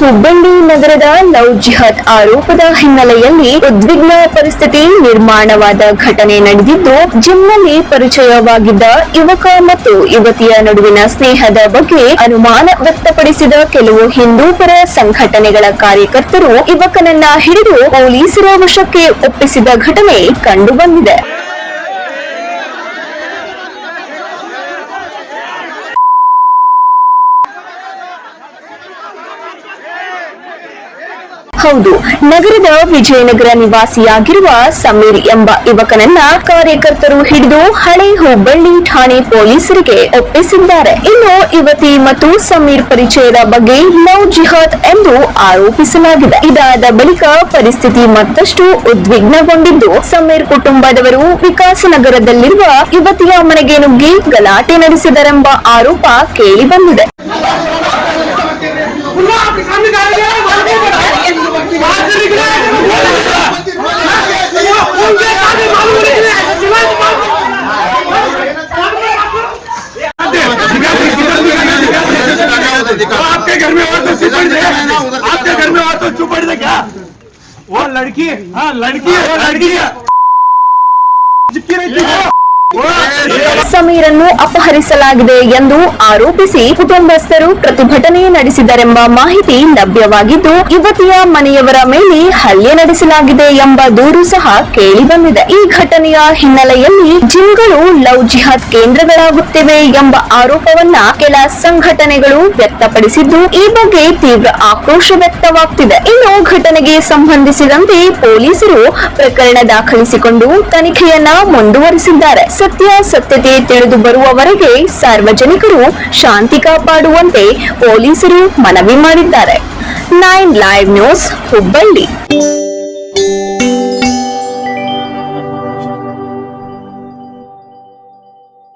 ಹುಬ್ಬಳ್ಳಿ ನಗರದ ಲವ್ ಜಿಹಾದ್ ಆರೋಪದ ಹಿನ್ನೆಲೆಯಲ್ಲಿ ಉದ್ವಿಗ್ನ ಪರಿಸ್ಥಿತಿ ನಿರ್ಮಾಣವಾದ ಘಟನೆ ನಡೆದಿದ್ದು, ಜಿಮ್ನಲ್ಲಿ ಪರಿಚಯವಾಗಿದ್ದ ಯುವಕ ಮತ್ತು ಯುವತಿಯ ನಡುವಿನ ಸ್ನೇಹದ ಬಗ್ಗೆ ಅನುಮಾನ ವ್ಯಕ್ತಪಡಿಸಿದ ಕೆಲವು ಹಿಂದೂಪರ ಸಂಘಟನೆಗಳ ಕಾರ್ಯಕರ್ತರು ಯುವಕನನ್ನ ಹಿಡಿದು ಪೊಲೀಸರ ವಶಕ್ಕೆ ಒಪ್ಪಿಸಿದ ಘಟನೆ ಕಂಡುಬಂದಿದೆ. ಹೌದು, ನಗರದ ವಿಜಯನಗರ ನಿವಾಸಿಯಾಗಿರುವ ಸಮೀರ್ ಎಂಬ ಯುವಕನನ್ನ ಕಾರ್ಯಕರ್ತರು ಹಿಡಿದು ಹಳೆ ಹುಬ್ಬಳ್ಳಿ ಠಾಣೆ ಪೊಲೀಸರಿಗೆ ಒಪ್ಪಿಸಿದ್ದಾರೆ. ಇನ್ನು ಯುವತಿ ಮತ್ತು ಸಮೀರ್ ಪರಿಚಯದ ಬಗ್ಗೆ ಲವ್ ಜಿಹಾದ್ ಎಂದು ಆರೋಪಿಸಲಾಗಿದೆ. ಇದಾದ ಬಳಿಕ ಪರಿಸ್ಥಿತಿ ಮತ್ತಷ್ಟು ಉದ್ವಿಗ್ನಗೊಂಡಿದ್ದು, ಸಮೀರ್ ಕುಟುಂಬದವರು ವಿಕಾಸನಗರದಲ್ಲಿರುವ ಯುವತಿಯ ಮನೆಗೆ ನುಗ್ಗಿ ಗಲಾಟೆ ನಡೆಸಿದರೆಂಬ ಆರೋಪ ಕೇಳಿಬಂದಿದೆ. आपके घर में हो तो आपके घर में हो तो चुप पड़ दे क्या? वो लड़की, हाँ लड़की है, लड़की है। चिपकी रहती है। ಸಮೀರನ್ನು ಅಪಹರಿಸಲಾಗಿದೆ ಎಂದು ಆರೋಪಿಸಿ ಕುಟುಂಬಸ್ಥರು ಪ್ರತಿಭಟನೆ ನಡೆಸಿದರೆಂಬ ಮಾಹಿತಿ ಲಭ್ಯವಾಗಿದ್ದು, ಯುವತಿಯ ಮನೆಯವರ ಮೇಲೆ ಹಲ್ಲೆ ನಡೆಸಲಾಗಿದೆ ಎಂಬ ದೂರು ಸಹ ಕೇಳಿಬಂದಿದೆ. ಈ ಘಟನೆಯ ಹಿನ್ನೆಲೆಯಲ್ಲಿ ಜಿಮ್ಗಳು ಲವ್ ಜಿಹಾದ್ ಕೇಂದ್ರಗಳಾಗುತ್ತಿವೆ ಎಂಬ ಆರೋಪವನ್ನ ಕೆಲ ಸಂಘಟನೆಗಳು ವ್ಯಕ್ತಪಡಿಸಿದ್ದು, ಈ ಬಗ್ಗೆ ತೀವ್ರ ಆಕ್ರೋಶ ವ್ಯಕ್ತವಾಗ್ತಿದೆ. ಇನ್ನು ಘಟನೆಗೆ ಸಂಬಂಧಿಸಿದಂತೆ ಪೊಲೀಸರು ಪ್ರಕರಣ ದಾಖಲಿಸಿಕೊಂಡು ತನಿಖೆಯನ್ನ ಮುಂದುವರಿಸಿದ್ದಾರೆ. ಸತ್ಯಾಸತ್ಯತೆ ತಿಳಿದು ಬರುವವರೆಗೆ ಸಾರ್ವಜನಿಕರು ಶಾಂತಿ ಕಾಪಾಡುವಂತೆ ಪೊಲೀಸರು ಮನವಿ ಮಾಡಿದ್ದಾರೆ. 9 ಲೈವ್ ನ್ಯೂಸ್ ಹುಬ್ಬಳ್ಳಿ.